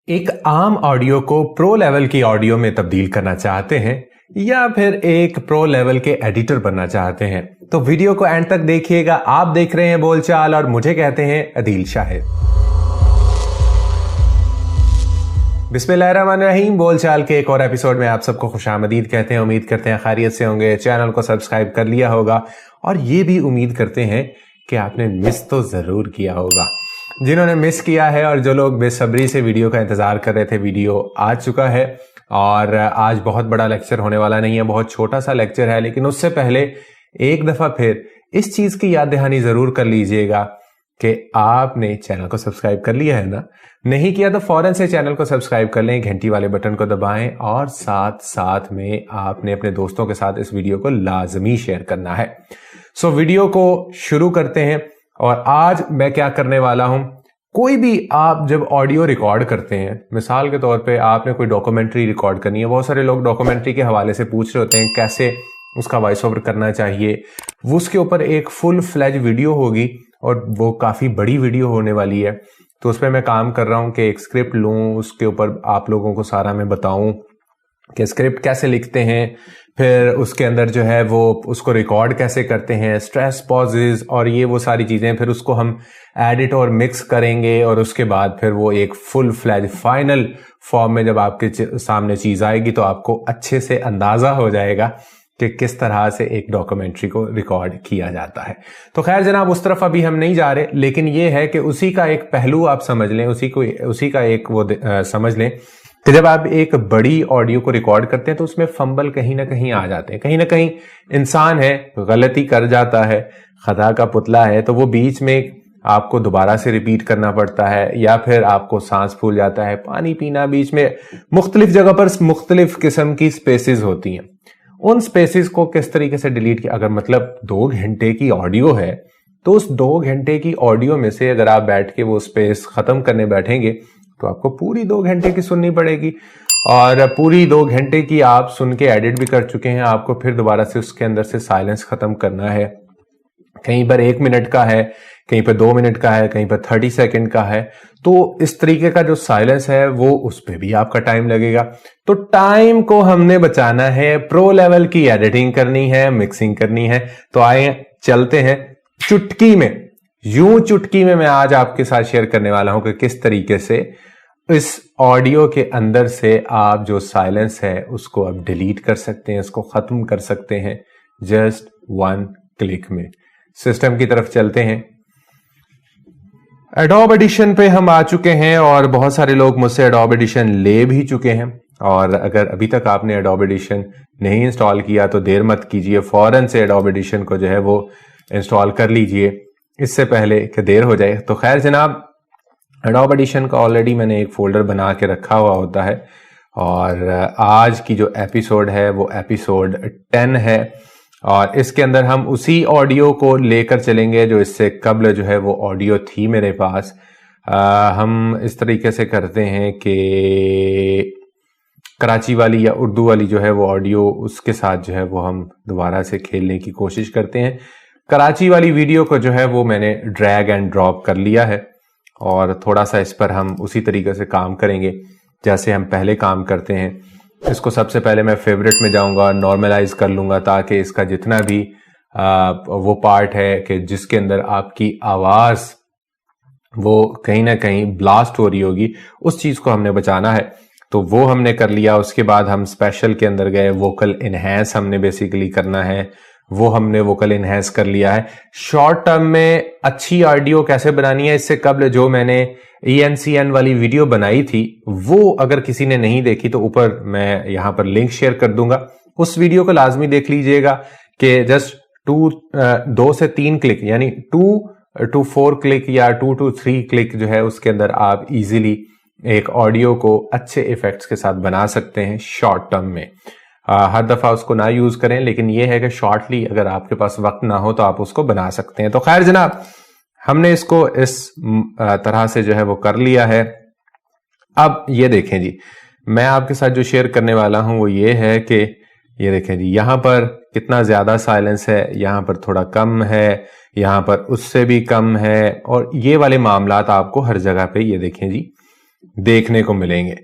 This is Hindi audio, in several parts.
एक आम ऑडियो को प्रो लेवल की ऑडियो में तब्दील करना चाहते हैं या फिर एक प्रो लेवल के एडिटर बनना चाहते हैं तो वीडियो को एंड तक देखिएगा। आप देख रहे हैं बोलचाल और मुझे कहते हैं अदील शाहिद। बिस्मिल्लाहिर्रहमानिर्रहीम। बोलचाल के एक और एपिसोड में आप सबको खुशामदीद कहते हैं। उम्मीद करते हैं खैरियत से होंगे। चैनल को सब्सक्राइब कर लिया होगा और ये भी उम्मीद करते हैं कि आपने मिस तो जरूर किया होगा। जिन्होंने मिस किया है और जो लोग बेसब्री से वीडियो का इंतजार कर रहे थे, वीडियो आ चुका है और आज बहुत बड़ा लेक्चर होने वाला नहीं है, बहुत छोटा सा लेक्चर है। लेकिन उससे पहले एक दफा फिर इस चीज की याद दहानी जरूर कर लीजिएगा कि आपने चैनल को सब्सक्राइब कर लिया है ना। नहीं किया तो फौरन से चैनल को सब्सक्राइब कर लें, घंटी वाले बटन को दबाएं और साथ साथ में आपने अपने दोस्तों के साथ इस वीडियो को लाजमी शेयर करना है। सो वीडियो को शुरू करते हैं। और आज मैं क्या करने वाला हूं, कोई भी आप जब ऑडियो रिकॉर्ड करते हैं, मिसाल के तौर पे आपने कोई डॉक्यूमेंट्री रिकॉर्ड करनी है, बहुत सारे लोग डॉक्यूमेंट्री के हवाले से पूछ रहे होते हैं कैसे उसका वॉइस ओवर करना चाहिए। वो उसके ऊपर एक फुल फ्लैज वीडियो होगी और वो काफी बड़ी वीडियो होने वाली है। तो उस पर मैं काम कर रहा हूं कि एक स्क्रिप्ट लूं, उसके ऊपर आप लोगों को सारा मैं बताऊं कि स्क्रिप्ट कैसे लिखते हैं, फिर उसके अंदर जो है वो उसको रिकॉर्ड कैसे करते हैं, स्ट्रेस पॉजेज और ये वो सारी चीजें, फिर उसको हम एडिट और मिक्स करेंगे और उसके बाद फिर वो एक फुल फ्लैज फाइनल फॉर्म में जब आपके सामने चीज आएगी तो आपको अच्छे से अंदाजा हो जाएगा कि किस तरह से एक डॉक्यूमेंट्री को रिकॉर्ड किया जाता है। तो खैर जनाब, उस तरफ अभी हम नहीं जा रहे, लेकिन ये है कि उसी का एक पहलू आप समझ लें, उसी का एक वो समझ लें कि जब आप एक बड़ी ऑडियो को रिकॉर्ड करते हैं तो उसमें फंबल कहीं ना कहीं आ जाते हैं। कहीं ना कहीं इंसान है, गलती कर जाता है, खता का पुतला है, तो वो बीच में आपको दोबारा से रिपीट करना पड़ता है या फिर आपको सांस फूल जाता है, पानी पीना, बीच में मुख्तलिफ जगह पर मुख्तलिफ किस्म की स्पेसेस होती हैं। उन स्पेसेस को किस तरीके से डिलीट किया, अगर मतलब 2 घंटे की ऑडियो है तो उस 2 घंटे की ऑडियो में से अगर आप बैठ के वो स्पेस खत्म करने बैठेंगे तो आपको पूरी 2 घंटे की सुननी पड़ेगी और पूरी 2 घंटे की आप सुन के एडिट भी कर चुके हैं। आपको फिर दोबारा से उसके अंदर से साइलेंस खत्म करना है। कहीं पर 1 मिनट का है, कहीं पर 2 मिनट का है, कहीं पर 30 सेकंड का है। तो इस तरीके का जो साइलेंस है वो उस पर भी आपका टाइम लगेगा। तो टाइम को हमने बचाना है, प्रो लेवल की एडिटिंग करनी है, मिक्सिंग करनी है। तो आए चलते हैं चुटकी में, यूं चुटकी में मैं आज आपके साथ शेयर करने वाला हूं कि किस तरीके से इस ऑडियो के अंदर से आप जो साइलेंस है उसको आप डिलीट कर सकते हैं, इसको खत्म कर सकते हैं जस्ट 1 क्लिक में। सिस्टम की तरफ चलते हैं। एडोब एडिशन पे हम आ चुके हैं और बहुत सारे लोग मुझसे एडोब एडिशन ले भी चुके हैं। और अगर अभी तक आपने एडोब एडिशन नहीं इंस्टॉल किया तो देर मत कीजिए, फौरन से एडोब एडिशन को जो है वो इंस्टॉल कर लीजिए इससे पहले कि देर हो जाए। तो खैर जनाब, एडोब एडिशन का ऑलरेडी मैंने एक फोल्डर बना के रखा हुआ होता है और आज की जो एपिसोड है वो एपिसोड 10 है और इसके अंदर हम उसी ऑडियो को लेकर चलेंगे जो इससे कबल जो है वो ऑडियो थी मेरे पास। हम इस तरीके से करते हैं कि कराची वाली या उर्दू वाली जो है वो ऑडियो, उसके साथ जो है वो हम दोबारा से खेलने की कोशिश करते हैं। कराची वाली वीडियो को जो है वो मैंने ड्रैग एंड ड्रॉप कर लिया है और थोड़ा सा इस पर हम उसी तरीके से काम करेंगे जैसे हम पहले काम करते हैं। इसको सबसे पहले मैं फेवरेट में जाऊंगा, नॉर्मलाइज कर लूंगा ताकि इसका जितना भी वो पार्ट है कि जिसके अंदर आपकी आवाज वो कहीं ना कहीं ब्लास्ट हो रही होगी, उस चीज को हमने बचाना है। तो वो हमने कर लिया। उसके बाद हम स्पेशल के अंदर गए, वोकल इनहैंस हमने बेसिकली करना है, वो हमने वोकल इनहैंस कर लिया है। शॉर्ट टर्म में अच्छी ऑडियो कैसे बनानी है, इससे कबल जो मैंने ENCN वाली वीडियो बनाई थी वो अगर किसी ने नहीं देखी तो ऊपर मैं यहां पर लिंक शेयर कर दूंगा, उस वीडियो को लाजमी देख लीजिएगा कि जस्ट 2 से 3 क्लिक यानी 2 to 4 क्लिक या 2 to 3 क्लिक जो है उसके अंदर आप इजीली एक ऑडियो को अच्छे इफेक्ट्स के साथ बना सकते हैं शॉर्ट टर्म में। हर दफा उसको ना यूज करें, लेकिन यह है कि शॉर्टली अगर आपके पास वक्त ना हो तो आप उसको बना सकते हैं। तो खैर जनाब, हमने इसको इस तरह से जो है वो कर लिया है। अब ये देखें जी, मैं आपके साथ जो शेयर करने वाला हूं वो ये है कि ये देखें जी, यहां पर कितना ज्यादा साइलेंस है, यहां पर थोड़ा कम है, यहां पर उससे भी कम है और ये वाले मामलात आपको हर जगह पे ये देखें जी देखने को मिलेंगे।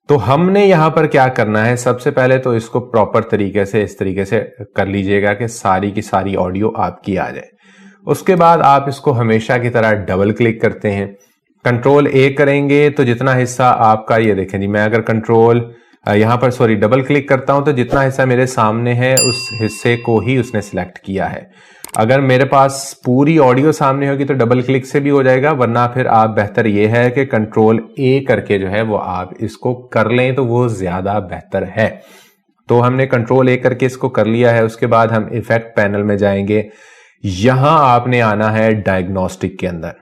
तो हमने यहां पर क्या करना है, सबसे पहले तो इसको प्रॉपर तरीके से इस तरीके से कर लीजिएगा कि सारी की सारी ऑडियो आपकी आ जाए। उसके बाद आप इसको हमेशा की तरह डबल क्लिक करते हैं, कंट्रोल ए करेंगे तो जितना हिस्सा आपका, ये देखें जी, मैं अगर कंट्रोल यहां पर सॉरी डबल क्लिक करता हूं तो जितना हिस्सा मेरे सामने है उस हिस्से को ही उसने सिलेक्ट किया है। अगर मेरे पास पूरी ऑडियो सामने होगी तो डबल क्लिक से भी हो जाएगा, वरना फिर आप बेहतर ये है कि कंट्रोल ए करके जो है वो आप इसको कर लें तो वो ज्यादा बेहतर है। तो हमने कंट्रोल ए करके इसको कर लिया है। उसके बाद हम इफेक्ट पैनल में जाएंगे, यहां आपने आना है डायग्नोस्टिक के अंदर,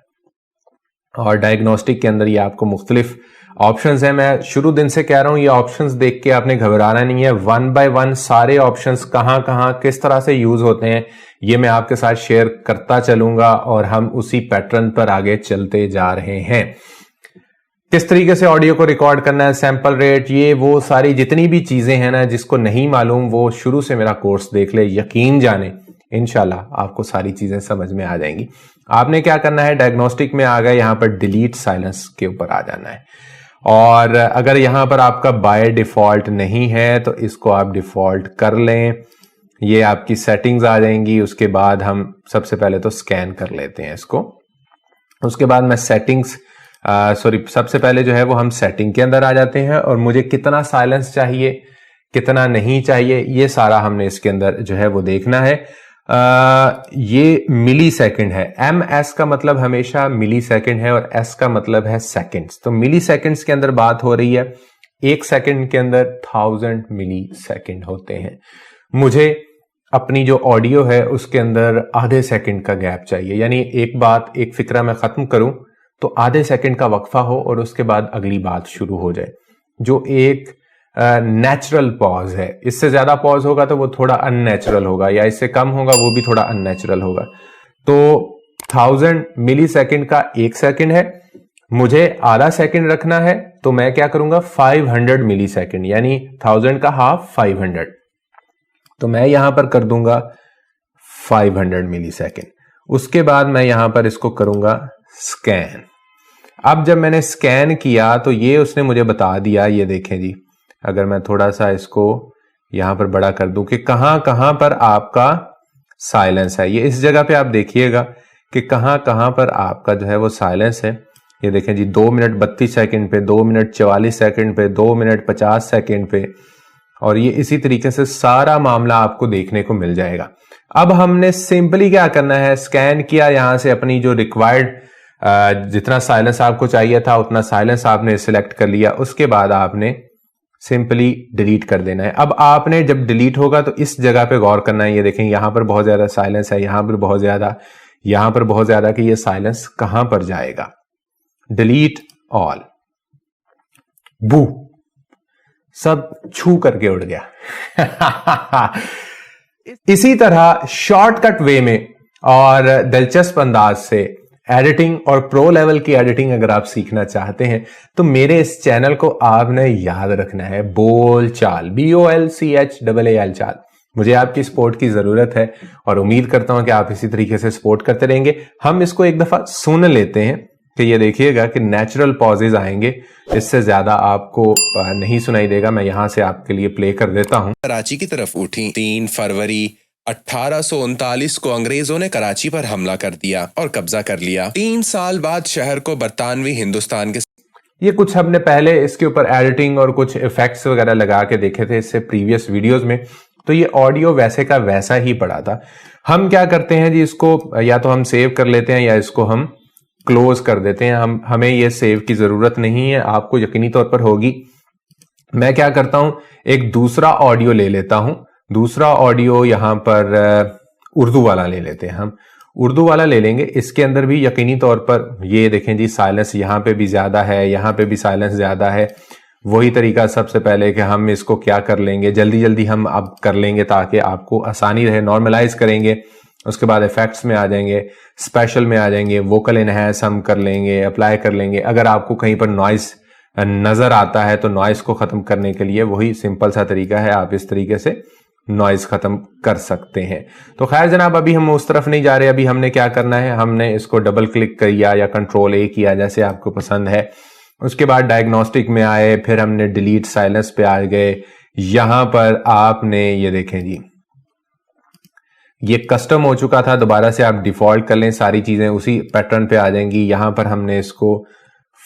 और डायग्नोस्टिक के अंदर ये आपको मुख्तलिफ ऑप्शंस हैं। मैं शुरू दिन से कह रहा हूं ये ऑप्शंस देख के आपने घबराना नहीं है, वन बाय वन सारे ऑप्शंस कहां कहां किस तरह से यूज होते हैं ये मैं आपके साथ शेयर करता चलूंगा, और हम उसी पैटर्न पर आगे चलते जा रहे हैं। किस तरीके से ऑडियो को रिकॉर्ड करना है, सैंपल रेट, ये वो सारी जितनी भी चीजें हैं ना, जिसको नहीं मालूम वो शुरू से मेरा कोर्स देख ले, यकीन जाने इंशाल्लाह आपको सारी चीजें समझ में आ जाएंगी। आपने क्या करना है, डायग्नोस्टिक में आ गए, यहां पर डिलीट साइलेंस के ऊपर आ जाना है, और अगर यहां पर आपका बाय डिफॉल्ट नहीं है तो इसको आप डिफॉल्ट कर लें, ये आपकी सेटिंग्स आ जाएंगी। उसके बाद हम सबसे पहले तो स्कैन कर लेते हैं इसको। उसके बाद मैं सेटिंग्स सबसे पहले जो है वो हम सेटिंग के अंदर आ जाते हैं, और मुझे कितना साइलेंस चाहिए कितना नहीं चाहिए ये सारा हमने इसके अंदर जो है वो देखना है। ये मिली सेकेंड है, MS का मतलब हमेशा मिली सेकेंड है और S का मतलब है सेकेंड्स। तो मिली सेकेंड्स के अंदर बात हो रही है, एक सेकेंड के अंदर 1000 मिली सेकेंड होते हैं। मुझे अपनी जो ऑडियो है उसके अंदर आधे सेकंड का गैप चाहिए, यानी एक बात एक फिक्रा मैं खत्म करूं तो आधे सेकंड का वक्फा हो और उसके बाद अगली बात शुरू हो जाए, जो एक नेचुरल पॉज है। इससे ज्यादा पॉज होगा तो वो थोड़ा अननेचुरल होगा, या इससे कम होगा वो भी थोड़ा अननेचुरल होगा। तो 1000 मिली सेकेंड का एक सेकंड है, मुझे आधा सेकंड रखना है, तो मैं क्या करूंगा 500 मिली सेकेंड, यानी 1000 का हाफ 500, तो मैं यहां पर कर दूंगा 500 मिली सेकेंड। उसके बाद मैं यहां पर इसको करूंगा स्कैन। अब जब मैंने स्कैन किया तो ये उसने मुझे बता दिया, ये देखें जी, अगर मैं थोड़ा सा इसको यहां पर बड़ा कर दूं कि कहां कहां पर आपका साइलेंस है। ये इस जगह पे आप देखिएगा कि कहां कहां पर आपका जो है वो साइलेंस है। ये देखें जी, 2 मिनट 32 सेकंड पे, 2 मिनट 44 सेकंड पे, 2 मिनट 50 सेकंड पे, और ये इसी तरीके से सारा मामला आपको देखने को मिल जाएगा। अब हमने सिंपली क्या करना है, स्कैन किया, यहां से अपनी जो रिक्वायर्ड जितना साइलेंस आपको चाहिए था उतना साइलेंस आपने सिलेक्ट कर लिया। उसके बाद आपने सिंपली डिलीट कर देना है। अब आपने जब डिलीट होगा तो इस जगह पे गौर करना है। ये देखें यहां पर बहुत ज्यादा साइलेंस है, यहां पर बहुत ज्यादा, यहां पर बहुत ज्यादा, कि ये साइलेंस कहां पर जाएगा। डिलीट ऑल, बू, सब छू करके उड़ गया। इसी तरह शॉर्टकट वे में और दिलचस्प अंदाज से एडिटिंग और प्रो लेवल की एडिटिंग अगर आप सीखना चाहते हैं तो मेरे इस चैनल को आपने याद रखना है, बोल चाल, BOLCHAAL चाल। मुझे आपकी सपोर्ट की जरूरत है और उम्मीद करता हूं कि आप इसी तरीके से सपोर्ट करते रहेंगे। हम इसको एक दफा सुन लेते हैं कि ये देखिएगा कि नेचुरल पॉजेज आएंगे, इससे ज्यादा आपको नहीं सुनाई देगा। मैं यहां से आपके लिए प्ले कर देता हूं। कराची की तरफ उठी। 3 फरवरी 1839 को अंग्रेजों ने कराची पर हमला कर दिया और कब्जा कर लिया। 3 साल बाद शहर को बरतानवी हिंदुस्तान के, ये कुछ हमने पहले इसके ऊपर एडिटिंग और कुछ इफेक्ट्स वगैरह लगा के देखे थे इससे प्रीवियस वीडियोस में, तो ये ऑडियो वैसे का वैसा ही पड़ा था। हम क्या करते हैं जी, इसको या तो हम सेव कर लेते हैं या इसको हम क्लोज कर देते हैं। हमें ये सेव की जरूरत नहीं है, आपको यकीनी तौर पर होगी। मैं क्या करता हूं, एक दूसरा ऑडियो ले लेता हूं। दूसरा ऑडियो यहां पर उर्दू वाला ले लेते हैं, हम उर्दू वाला ले लेंगे। इसके अंदर भी यकीनी तौर पर ये देखें जी, साइलेंस यहां पे भी ज्यादा है, यहां पे भी साइलेंस ज्यादा है। वही तरीका सबसे पहले कि हम इसको क्या कर लेंगे, जल्दी जल्दी हम अब कर लेंगे ताकि आपको आसानी रहे। नॉर्मलाइज करेंगे, उसके बाद इफेक्ट्स में आ जाएंगे, स्पेशल में आ जाएंगे, वोकल एनहांस हम कर लेंगे, अप्लाई कर लेंगे। अगर आपको कहीं पर नॉइस नजर आता है तो नॉइस को खत्म करने के लिए वही सिंपल सा तरीका है, आप इस तरीके से नॉइज खत्म कर सकते हैं। तो खैर जनाब, अभी हम उस तरफ नहीं जा रहे। अभी हमने क्या करना है, हमने इसको डबल क्लिक किया या कंट्रोल A किया, जैसे आपको पसंद है। उसके बाद डायग्नोस्टिक में आए, फिर हमने डिलीट साइलेंस पे आ गए। यहां पर आपने ये देखें जी, ये कस्टम हो चुका था, दोबारा से आप डिफॉल्ट कर लें, सारी चीजें उसी पैटर्न पे आ जाएंगी। यहां पर हमने इसको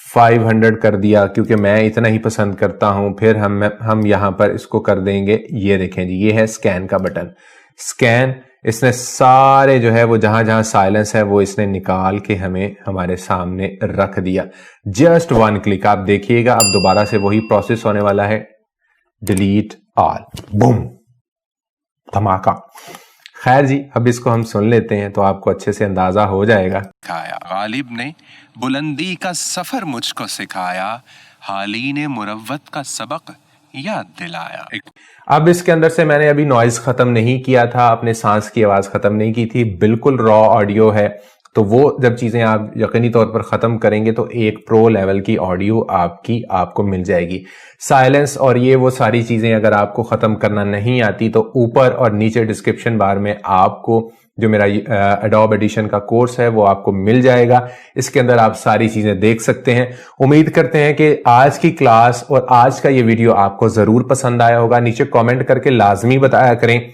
500 कर दिया क्योंकि मैं इतना ही पसंद करता हूं। फिर हम यहां पर इसको कर देंगे, ये देखें जी, ये है स्कैन का बटन। स्कैन, इसने सारे जो है वो जहां जहां साइलेंस है वो इसने निकाल के हमें हमारे सामने रख दिया। जस्ट 1 क्लिक, आप देखिएगा अब दोबारा से वही प्रोसेस होने वाला है, डिलीट ऑल, बूम, धमाका। खैर जी, अब इसको हम सुन लेते हैं तो आपको अच्छे से अंदाजा हो जाएगा। गालिब ने बुलंदी का सफर मुझको सिखाया, हाली ने मुरव्वत का सबक याद दिलाया। अब इसके अंदर से मैंने अभी नॉइज खत्म नहीं किया था, अपने सांस की आवाज खत्म नहीं की थी, बिल्कुल रॉ ऑडियो है। तो वो जब चीजें आप यकीनी तौर पर खत्म करेंगे तो एक प्रो लेवल की ऑडियो आपको मिल जाएगी। साइलेंस और ये वो सारी चीजें अगर आपको खत्म करना नहीं आती तो ऊपर और नीचे डिस्क्रिप्शन बार में आपको जो मेरा एडोब एडिशन का कोर्स है वो आपको मिल जाएगा। इसके अंदर आप सारी चीजें देख सकते हैं। उम्मीद करते हैं कि आज की क्लास और आज का ये वीडियो आपको जरूर पसंद आया होगा। नीचे कमेंट करके लाजमी बताया करें,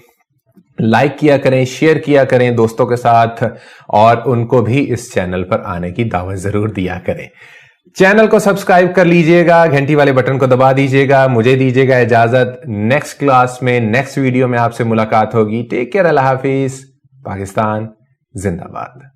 लाइक किया करें, शेयर किया करें दोस्तों के साथ, और उनको भी इस चैनल पर आने की दावत जरूर दिया करें। चैनल को सब्सक्राइब कर लीजिएगा, घंटी वाले बटन को दबा दीजिएगा। मुझे दीजिएगा इजाजत, नेक्स्ट क्लास में, नेक्स्ट वीडियो में आपसे मुलाकात होगी। टेक केयर, अल्लाह हाफिज, पाकिस्तान जिंदाबाद।